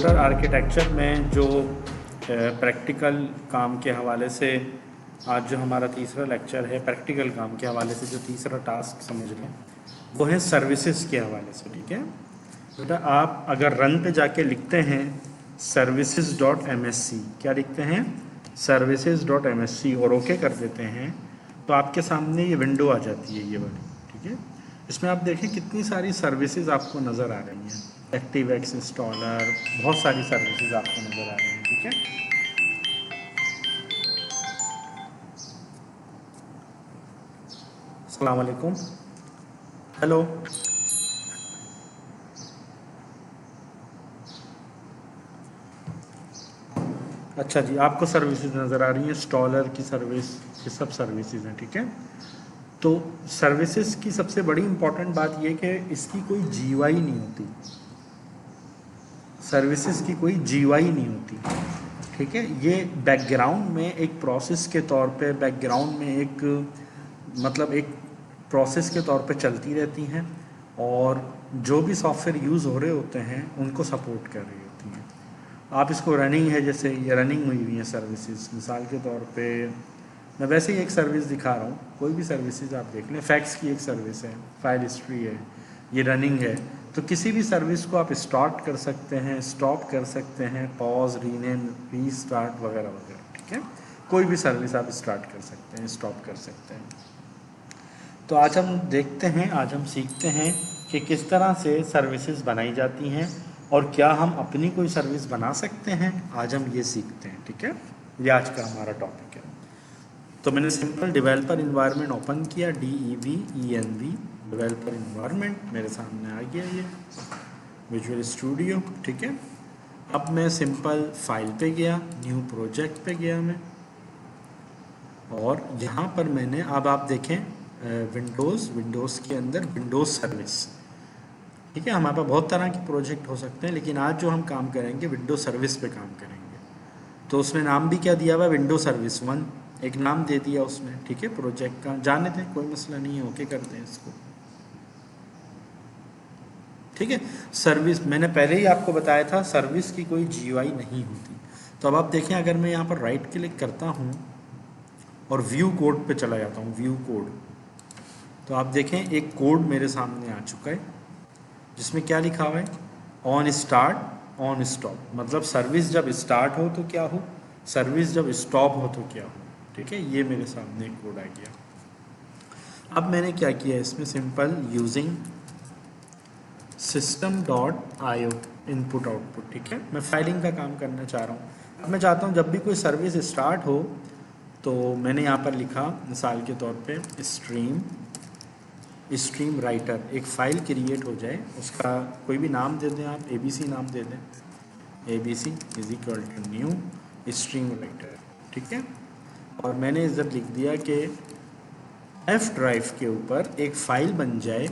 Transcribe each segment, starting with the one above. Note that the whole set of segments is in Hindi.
कंप्यूटर आर्किटेक्चर में जो प्रैक्टिकल काम के हवाले से आज जो हमारा तीसरा लेक्चर है, प्रैक्टिकल काम के हवाले से जो तीसरा टास्क समझ लें वो है सर्विसेज के हवाले से। ठीक है बेटा, आप अगर रन पे जाके लिखते हैं services.msc, क्या लिखते हैं services.msc और ओके कर देते हैं तो आपके सामने ये विंडो आ जाती है, ये वाली। ठीक है, इसमें आप देखें कितनी सारी सर्विसेज आपको नज़र आ रही हैं, एक्टिवेक्स इंस्टॉलर, बहुत सारी सर्विसेज आपको नज़र आ रही हैं। ठीक है, अस्सलाम वालेकुम, हेलो, अच्छा जी, आपको सर्विसेज नज़र आ रही हैं, इंस्टॉलर की सर्विस, ये सब सर्विसेज हैं। ठीक है, तो सर्विसेज की सबसे बड़ी इंपॉर्टेंट बात यह कि इसकी कोई जीवाई नहीं होती, सर्विसेज की कोई जीवाई नहीं होती। ठीक है, ये बैकग्राउंड में एक प्रोसेस के तौर पे, बैकग्राउंड में एक मतलब एक प्रोसेस के तौर पे चलती रहती हैं और जो भी सॉफ्टवेयर यूज़ हो रहे होते हैं उनको सपोर्ट कर रही होती हैं। आप इसको रनिंग है, जैसे ये रनिंग हुई हुई है सर्विसेज, मिसाल के तौर पे मैं वैसे ही एक सर्विस दिखा रहा हूँ, कोई भी सर्विसेज आप देख लें, फैक्स की एक सर्विस है, फाइल हिस्ट्री है, ये रनिंग है। तो किसी भी सर्विस को आप स्टार्ट कर सकते हैं, स्टॉप कर सकते हैं, पॉज, रीनेम, रीस्टार्ट वगैरह वगैरह। ठीक है, कोई भी सर्विस आप स्टार्ट कर सकते हैं, स्टॉप कर सकते हैं। तो आज हम देखते हैं, आज हम सीखते हैं कि किस तरह से सर्विसेज बनाई जाती हैं और क्या हम अपनी कोई सर्विस बना सकते हैं, आज हम ये सीखते हैं। ठीक है, ये आज का हमारा टॉपिक है। तो मैंने सिंपल डेवलपर इन्वायरमेंट ओपन किया, DEVENV डेवलपर इन्वायरमेंट मेरे सामने आ गया, ये विजुअल स्टूडियो। ठीक है, अब मैं सिंपल फाइल पे गया, न्यू प्रोजेक्ट पे गया मैं, और यहाँ पर मैंने, अब आप देखें विंडोज़ के अंदर विंडोज़ सर्विस। ठीक है, हमारे पास बहुत तरह के प्रोजेक्ट हो सकते हैं, लेकिन आज जो हम काम करेंगे विंडो सर्विस पे काम करेंगे। तो उसमें नाम भी क्या दिया हुआ है, विंडो सर्विस 1, एक नाम दे दिया उसमें। ठीक है, प्रोजेक्ट का जाने दें, कोई मसला नहीं है, ओके करते हैं इसको। ठीक है, सर्विस मैंने पहले ही आपको बताया था, सर्विस की कोई GUI नहीं होती। तो अब आप देखें, अगर मैं यहाँ पर राइट क्लिक करता हूँ और व्यू कोड पे चला जाता हूँ, व्यू कोड, तो आप देखें एक कोड मेरे सामने आ चुका है जिसमें क्या लिखा हुआ है, ऑन स्टार्ट ऑन स्टॉप, मतलब सर्विस जब स्टार्ट हो तो क्या हो, सर्विस जब स्टॉप हो तो क्या हो। ठीक है, ये मेरे सामने कोड आ गया। अब मैंने क्या किया, इसमें simple using system.io input output. ठीक है, मैं फाइलिंग का काम करना चाह रहा हूँ। अब मैं चाहता हूँ जब भी कोई सर्विस स्टार्ट हो तो मैंने यहाँ पर लिखा, मिसाल के तौर पे स्ट्रीम राइटर, एक फ़ाइल क्रिएट हो जाए, उसका कोई भी नाम दे दें आप, ABC नाम दे दें, ABC is equal to new stream writer. ठीक है, और मैंने इधर लिख दिया कि F ड्राइव के ऊपर एक फ़ाइल बन जाए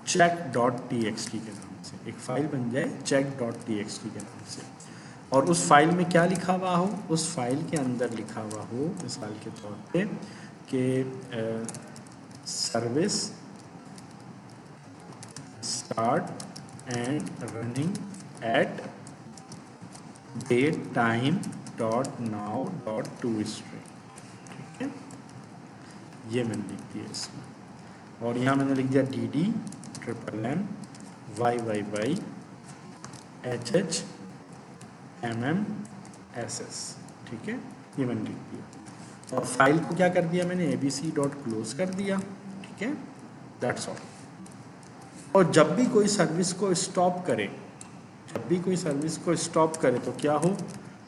check.txt के नाम से, एक फ़ाइल बन जाए check.txt के नाम से, और उस फाइल में क्या लिखा हुआ हो, उस फाइल के अंदर लिखा हुआ हो मिसाल के तौर पे कि service start and running at date time dot now dot to string. ठीक है, ये मैंने लिख दिया इसमें, और यहाँ मैंने लिख दिया DD MMM YYY HH MM SS। ठीक है, ये मैंने लिख दिया, और फाइल को क्या कर दिया मैंने, ABC डॉट क्लोज कर दिया। ठीक है, दैट्स ऑल। और जब भी कोई सर्विस को स्टॉप करे, जब भी कोई सर्विस को स्टॉप करे तो क्या हो,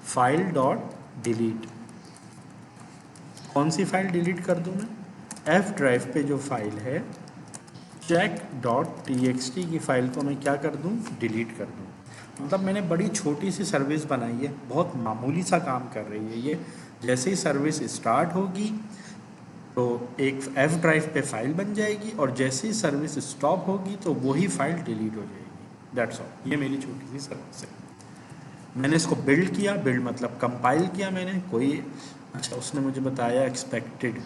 फाइल डॉट डिलीट। कौन सी फाइल डिलीट कर दूँ मैं, F ड्राइव पे जो फाइल है check.txt की फ़ाइल को मैं क्या कर दूं, डिलीट कर दूं। मतलब मैंने बड़ी छोटी सी सर्विस बनाई है, बहुत मामूली सा काम कर रही है ये। जैसे ही सर्विस स्टार्ट होगी तो एक F ड्राइव पे फाइल बन जाएगी, और जैसे ही सर्विस स्टॉप होगी तो वही फाइल डिलीट हो जाएगी। दैट्स ऑल, ये मेरी छोटी सी सर्विस है। मैंने इसको बिल्ड किया, बिल्ड मतलब कंपाइल किया मैंने, कोई अच्छा उसने मुझे बताया एक्सपेक्टेड,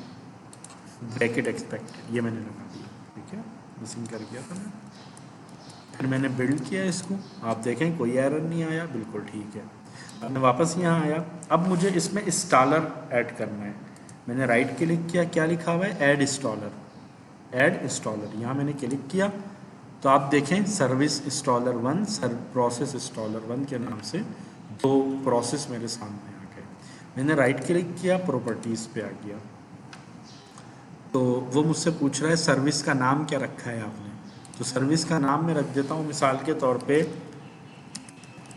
ब्रैकेट एक्सपेक्टेड, ये मैंने लगा दिया। ठीक है, मिसिंग कर दिया था मैं। फिर मैंने बिल्ड किया इसको, आप देखें कोई एरर नहीं आया, बिल्कुल ठीक है। अब मैं वापस यहाँ आया, अब मुझे इसमें इंस्टॉलर ऐड करना है। मैंने राइट क्लिक किया, क्या लिखा हुआ है, ऐड इंस्टॉलर, ऐड इंस्टॉलर, यहाँ मैंने क्लिक किया तो आप देखें सर्विस इंस्टॉलर 1, प्रोसेस इंस्टॉलर 1 के नाम से दो प्रोसेस मेरे सामने आ गए। मैंने राइट क्लिक किया, प्रॉपर्टीज़ पे आ गया, तो वो मुझसे पूछ रहा है सर्विस का नाम क्या रखा है आपने। तो सर्विस का नाम मैं रख देता हूँ मिसाल के तौर पे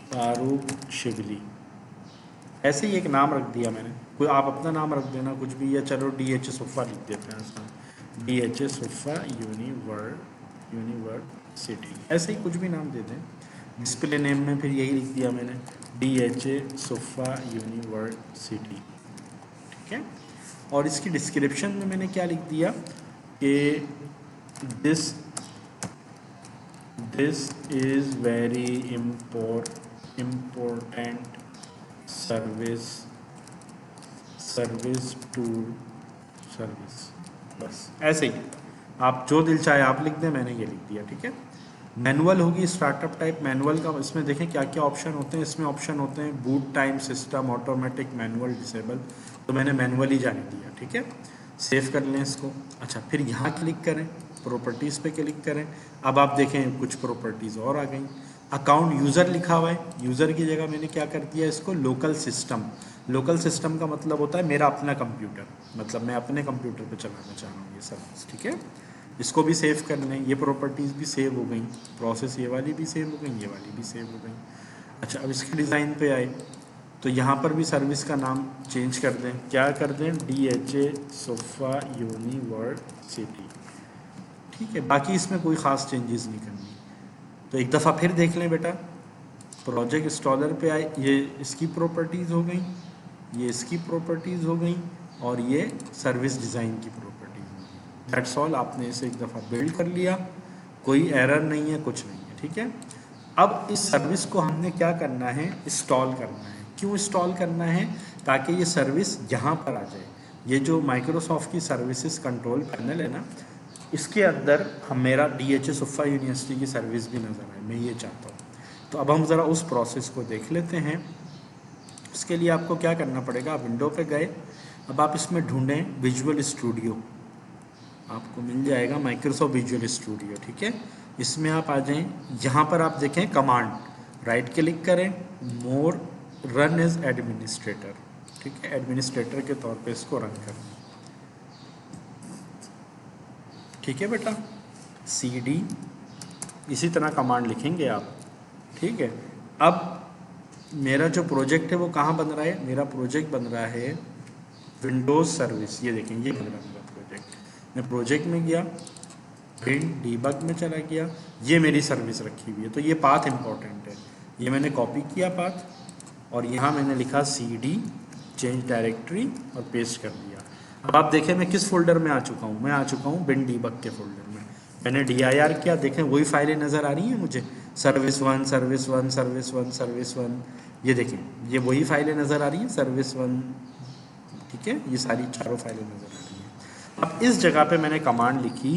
फारूक शिबली, ऐसे ही एक नाम रख दिया मैंने, कोई आप अपना नाम रख देना कुछ भी, या चलो DH सुफ़ा लिख देते हैं इसमें, DH सुफ़ा यूनिवर्सिटी, ऐसे ही कुछ भी नाम दे दें। डिस्प्ले नेम में फिर यही लिख दिया मैंने, DH सुफ़ा यूनिवर्सिटी, ठीक है। और इसकी डिस्क्रिप्शन में मैंने क्या लिख दिया कि this is very important service tool service, बस ऐसे ही आप जो दिल चाहे आप लिख दें, मैंने ये लिख दिया, ठीक है। मैनुअल होगी स्टार्टअप टाइप, मैनुअल का इसमें देखें क्या क्या ऑप्शन होते हैं, इसमें ऑप्शन होते हैं boot time, system, automatic, manual, disable, तो मैंने मैनुअल ही जाने दिया, ठीक है। सेव कर लें इसको। अच्छा, फिर यहाँ क्लिक करें, प्रॉपर्टीज़ पे क्लिक करें, अब आप देखें कुछ प्रॉपर्टीज़ और आ गई। अकाउंट यूज़र लिखा हुआ है, यूज़र की जगह मैंने क्या कर दिया इसको लोकल सिस्टम। लोकल सिस्टम का मतलब होता है मेरा अपना कंप्यूटर, मतलब मैं अपने कंप्यूटर पे चलाना चाह रहा हूँ ये सर्विस, ठीक है। इसको भी सेव कर लें, ये प्रॉपर्टीज़ भी सेव हो गई, प्रोसेस ये वाली भी सेव हो गई, ये वाली भी सेव हो गई। अच्छा, अब इसके डिज़ाइन पे आए तो यहाँ पर भी सर्विस का नाम चेंज कर दें, क्या कर दें, DH सुफ़ा यूनिवर्सिटी, ठीक है। बाकी इसमें कोई ख़ास चेंजेस नहीं करनी। तो एक दफ़ा फिर देख लें बेटा, प्रोजेक्ट इंस्टॉलर पे आए, ये इसकी प्रॉपर्टीज़ हो गई, ये इसकी प्रॉपर्टीज़ हो गई, और ये सर्विस डिज़ाइन की प्रॉपर्टीज़ हो गई। दैट्स ऑल, आपने इसे एक दफ़ा बिल्ड कर लिया, कोई एरर नहीं है, कुछ नहीं है, ठीक है। अब इस सर्विस को हमने क्या करना है, इंस्टॉल करना है। क्यों इंस्टॉल करना है, ताकि ये सर्विस यहाँ पर आ जाए। ये जो माइक्रोसॉफ्ट की सर्विसेज कंट्रोल पैनल है ना, इसके अंदर हम मेरा DH सुफ़ा यूनिवर्सिटी की सर्विस भी नज़र आए, मैं ये चाहता हूँ। तो अब हम ज़रा उस प्रोसेस को देख लेते हैं। उसके लिए आपको क्या करना पड़ेगा, आप विंडो पे गए, अब आप इसमें ढूंढें विजुअल स्टूडियो, आपको मिल जाएगा माइक्रोसॉफ्ट विजुअल स्टूडियो, ठीक है। इसमें आप आ जाएं, यहाँ पर आप देखें कमांड, राइट क्लिक करें, मोर, रन एज एडमिनिस्ट्रेटर, ठीक है। एडमिनिस्ट्रेटर के तौर पे इसको रन करें, ठीक है बेटा। CD, इसी तरह कमांड लिखेंगे आप, ठीक है। अब मेरा जो प्रोजेक्ट है वो कहाँ बन रहा है, मेरा प्रोजेक्ट बन रहा है विंडोज़ सर्विस, ये देखें ये बन रहा है मेरा प्रोजेक्ट। मैं प्रोजेक्ट में गया, फिर डीबग में चला गया, ये मेरी सर्विस रखी हुई है, तो ये पाथ इंपॉर्टेंट है, ये मैंने कॉपी किया पाथ, और यहाँ मैंने लिखा CD चेंज डायरेक्टरी और पेस्ट कर दिया। अब आप देखें मैं किस फोल्डर में आ चुका हूँ, मैं आ चुका हूँ बिन डीबग के फोल्डर में। मैंने DIR किया, देखें वही फाइलें नज़र आ रही हैं मुझे, सर्विस 1 सर्विस 1 सर्विस 1 सर्विस 1, ये देखें ये वही फाइलें नज़र आ रही हैं, सर्विस 1, ठीक है, ये सारी चारों फाइलें नज़र आ रही हैं। अब इस जगह पे मैंने कमांड लिखी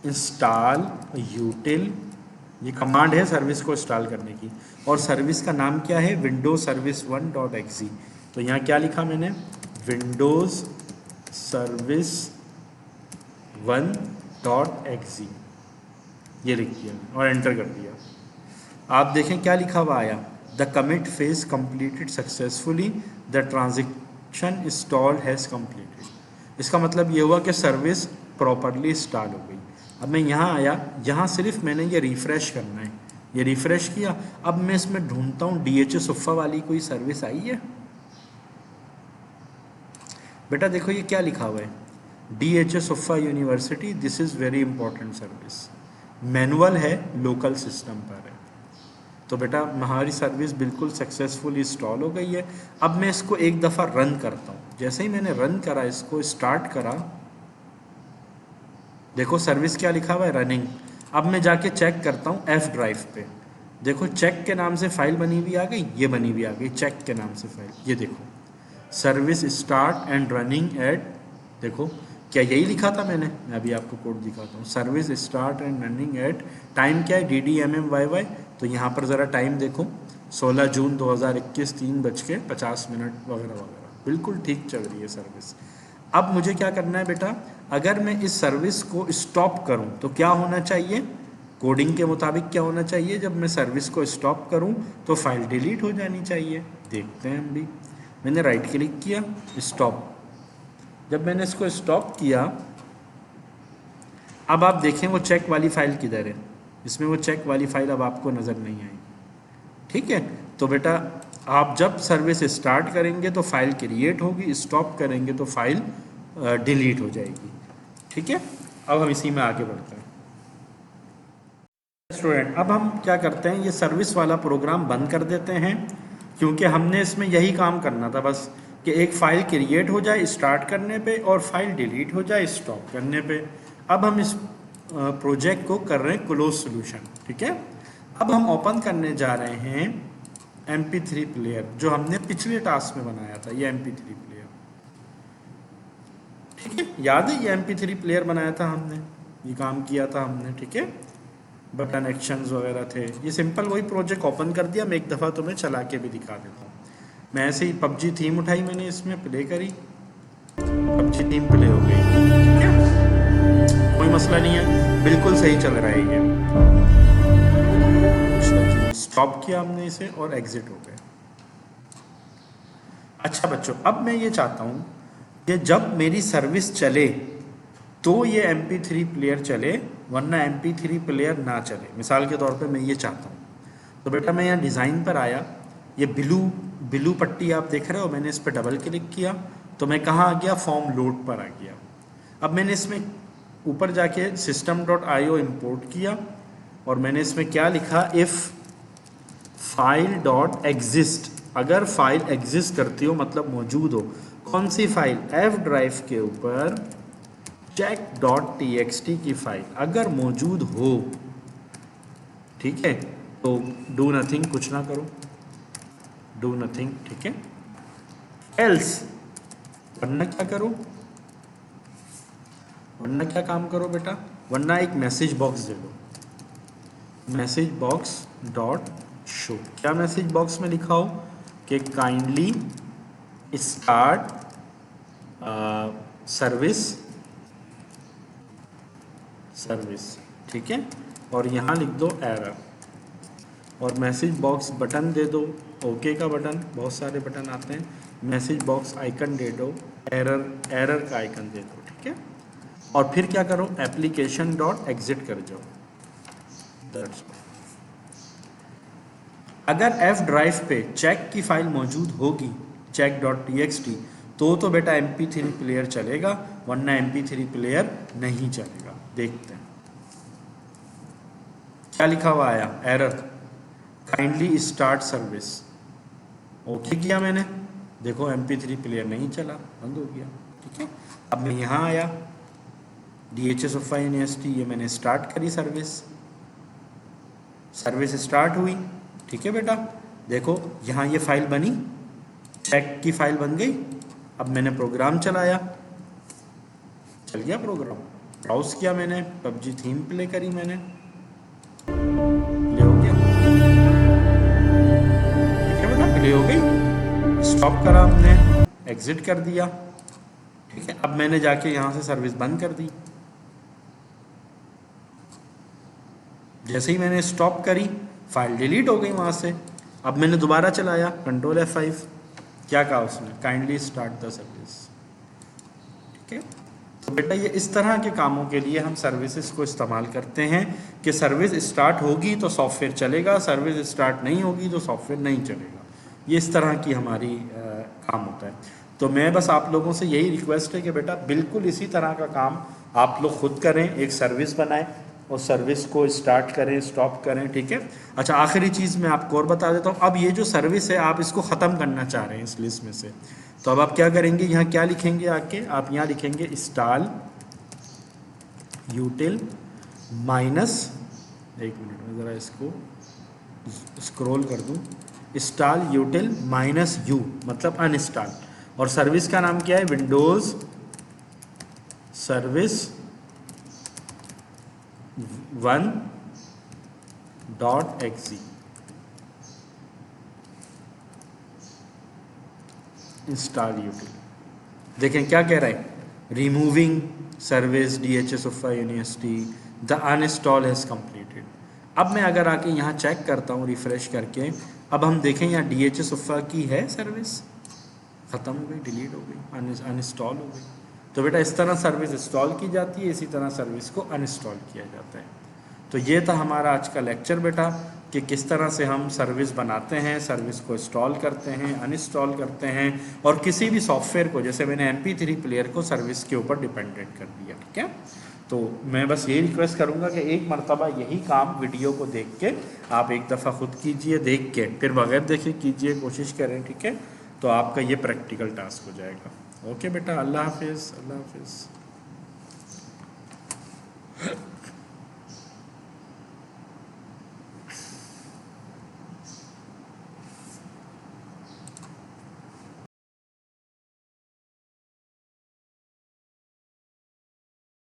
इंस्टॉल यूटिल, ये कमांड है सर्विस को इंस्टॉल करने की, और सर्विस का नाम क्या है, विंडोज सर्विस 1.exe। तो यहाँ क्या लिखा मैंने, विंडोज सर्विस 1.exe, ये लिख दिया और एंटर कर दिया। आप देखें क्या लिखा हुआ आया, the commit phase completed successfully, the transaction installed has completed. इसका मतलब ये हुआ कि सर्विस प्रॉपरली इंस्टॉल हो गई। अब मैं यहाँ आया, यहाँ सिर्फ मैंने ये रिफ़्रेश करना है, ये रिफ़्रेश किया। अब मैं इसमें ढूंढता हूँ DH सुफ़ा वाली कोई सर्विस आई है। बेटा देखो ये क्या लिखा हुआ है, DH सुफ़ा university, this is very important service, manual है, लोकल सिस्टम पर है। तो बेटा हमारी सर्विस बिल्कुल सक्सेसफुली इंस्टॉल हो गई है। अब मैं इसको एक दफ़ा रन करता हूँ, जैसे ही मैंने रन करा, इसको स्टार्ट करा, देखो सर्विस क्या लिखा हुआ है, रनिंग। अब मैं जाके चेक करता हूँ F ड्राइव पे, देखो चेक के नाम से फाइल बनी हुई आ गई, ये बनी हुई आ गई चेक के नाम से फाइल, ये देखो service start and running eight, देखो क्या यही लिखा था मैंने? मैं अभी आपको कोड दिखाता हूँ। Service start and running eight, time क्या है, DDMMYY। तो यहाँ पर ज़रा टाइम देखो, 16 जून 2021 3:50 वगैरह वगैरह, बिल्कुल ठीक चल रही है सर्विस। अब मुझे क्या करना है बेटा, अगर मैं इस सर्विस को स्टॉप करूं तो क्या होना चाहिए, कोडिंग के मुताबिक क्या होना चाहिए, जब मैं सर्विस को स्टॉप करूं तो फाइल डिलीट हो जानी चाहिए। देखते हैं हम भी। मैंने राइट क्लिक किया, स्टॉप। जब मैंने इसको स्टॉप किया, अब आप देखें वो चेक वाली फाइल किधर है। इसमें वो चेक वाली फाइल अब आपको नज़र नहीं आई। ठीक है, तो बेटा आप जब सर्विस स्टार्ट करेंगे तो फाइल क्रिएट होगी, स्टॉप करेंगे तो फाइल डिलीट हो जाएगी। ठीक है, अब हम इसी में आगे बढ़ते हैं। स्टूडेंट, अब हम क्या करते हैं, ये सर्विस वाला प्रोग्राम बंद कर देते हैं, क्योंकि हमने इसमें यही काम करना था बस, कि एक फ़ाइल क्रिएट हो जाए स्टार्ट करने पे और फाइल डिलीट हो जाए स्टॉप करने पे। अब हम इस प्रोजेक्ट को कर रहे हैं क्लोज सोल्यूशन। ठीक है, अब हम ओपन करने जा रहे हैं MP3 प्लेयर, जो हमने पिछले टास्क में बनाया था। ये MP3 प्लेयर, ठीक है, याद है, ये MP3 प्लेयर बनाया था हमने, ये काम किया था हमने। ठीक है, बटन एक्शंस वगैरह थे। ये सिंपल वही प्रोजेक्ट ओपन कर दिया। मैं एक दफ़ा तुम्हें चला के भी दिखा देता हूँ। मैं ऐसे ही PUBG थीम उठाई, मैंने इसमें प्ले करी, PUBG थीम प्ले हो गई। ठीक है, कोई मसला नहीं है, बिल्कुल सही चल रहा है ये। स्टॉप किया हमने इसे और एग्जिट हो गए। अच्छा बच्चों, अब मैं ये चाहता हूँ कि जब मेरी सर्विस चले तो ये MP3 प्लेयर चले, वरना MP3 प्लेयर ना चले। मिसाल के तौर पे मैं ये चाहता हूँ। तो बेटा मैं यहाँ डिज़ाइन पर आया, ये ब्लू पट्टी आप देख रहे हो, मैंने इस पर डबल क्लिक किया तो मैं कहाँ आ गया, फॉर्म लोड पर आ गया। अब मैंने इसमें ऊपर जाके system.io इंपोर्ट किया और मैंने इसमें क्या लिखा, इफ़ फाइल डॉट एग्जिस्ट, अगर फाइल एग्जिस्ट करती हो मतलब मौजूद हो। कौन सी फाइल, F ड्राइव के ऊपर check.txt की फाइल अगर मौजूद हो, ठीक है, तो डू नथिंग, कुछ ना करो, डू नथिंग। ठीक है, एल्स, वरना क्या करो, वरना क्या काम करो बेटा, वरना एक मैसेज बॉक्स दे दो, मैसेज बॉक्स डॉट शो। क्या मैसेज बॉक्स में लिखा हो कि काइंडली स्टार्ट सर्विस। ठीक है, और यहाँ लिख दो एरर, और मैसेज बॉक्स बटन दे दो, ओके का बटन, बहुत सारे बटन आते हैं, मैसेज बॉक्स आइकन दे दो, एरर का आइकन दे दो। ठीक है, और फिर क्या करो, एप्लीकेशन डॉट एग्जिट कर जाओ। That's all. अगर F ड्राइव पे चेक की फाइल मौजूद होगी, check.txt, तो बेटा MP3 प्लेयर चलेगा, वरना MP3 प्लेयर नहीं चलेगा। देखते हैं क्या लिखा हुआ आया, error, kindly start service. Okay किया मैंने, देखो MP3 प्लेयर नहीं चला, बंद हो गया। ठीक है, अब मैं यहाँ आया, DHSOFINST, ये मैंने स्टार्ट करी सर्विस स्टार्ट हुई। ठीक है बेटा, देखो यहाँ ये फाइल बनी, चेक की फाइल बन गई। अब मैंने प्रोग्राम चलाया, चल गया प्रोग्राम, ब्राउज किया मैंने, PUBG थीम प्ले करी मैंने, प्ले हो गया। ठीक है बेटा, प्ले हो गई, स्टॉप करा हमने, एग्जिट कर दिया। ठीक है, अब मैंने जाके यहाँ से सर्विस बंद कर दी। जैसे ही मैंने स्टॉप करी, फाइल डिलीट हो गई वहाँ से। अब मैंने दोबारा चलाया, कंट्रोल F5, क्या कहा उसने, काइंडली स्टार्ट द सर्विस। ठीक है, तो बेटा ये इस तरह के कामों के लिए हम सर्विसेज को इस्तेमाल करते हैं कि सर्विस स्टार्ट होगी तो सॉफ्टवेयर चलेगा, सर्विस स्टार्ट नहीं होगी तो सॉफ्टवेयर नहीं चलेगा। ये इस तरह की हमारी काम होता है। तो मैं बस आप लोगों से यही रिक्वेस्ट है कि बेटा बिल्कुल इसी तरह का काम आप लोग खुद करें, एक सर्विस बनाएं और सर्विस को स्टार्ट करें, स्टॉप करें। ठीक है, अच्छा आखिरी चीज़ मैं आपको और बता देता हूँ। अब ये जो सर्विस है आप इसको ख़त्म करना चाह रहे हैं इस लिस्ट में से, तो अब आप क्या करेंगे, यहाँ क्या लिखेंगे आके, आप यहाँ लिखेंगे इंस्टॉल यूटिल माइनस, एक मिनट में ज़रा इसको स्क्रॉल कर दूँ, इंस्टॉल यूटिल माइनस यू मतलब अनइंस्टॉल, और सर्विस का नाम क्या है, Windows service 1.exe install utility. देखें क्या कह रहा है, removing service DHSUFA university, the uninstall has completed. अब मैं अगर आके यहाँ चेक करता हूँ रिफ्रेश करके, अब हम देखें यहाँ DHSUFA की है सर्विस, ख़त्म हो गई, डिलीट हो गई, अनइंस्टॉल हो गई। तो बेटा इस तरह सर्विस इंस्टॉल की जाती है, इसी तरह सर्विस को अनइंस्टॉल किया जाता है। तो ये था हमारा आज का लेक्चर बेटा, कि किस तरह से हम सर्विस बनाते हैं, सर्विस को इंस्टॉल करते हैं, अनइंस्टॉल करते हैं, और किसी भी सॉफ्टवेयर को, जैसे मैंने MP3 प्लेयर को सर्विस के ऊपर डिपेंडेंट कर दिया, ठीक है। तो मैं बस यही रिक्वेस्ट करूंगा कि एक मरतबा यही काम वीडियो को देख के आप एक दफ़ा ख़ुद कीजिए, देख के फिर बगैर देखे कीजिए, कोशिश करें, ठीक है। तो आपका ये प्रैक्टिकल टास्क हो जाएगा। ओके बेटा, अल्लाह हाफिज़, अल्लाह हाफिज़।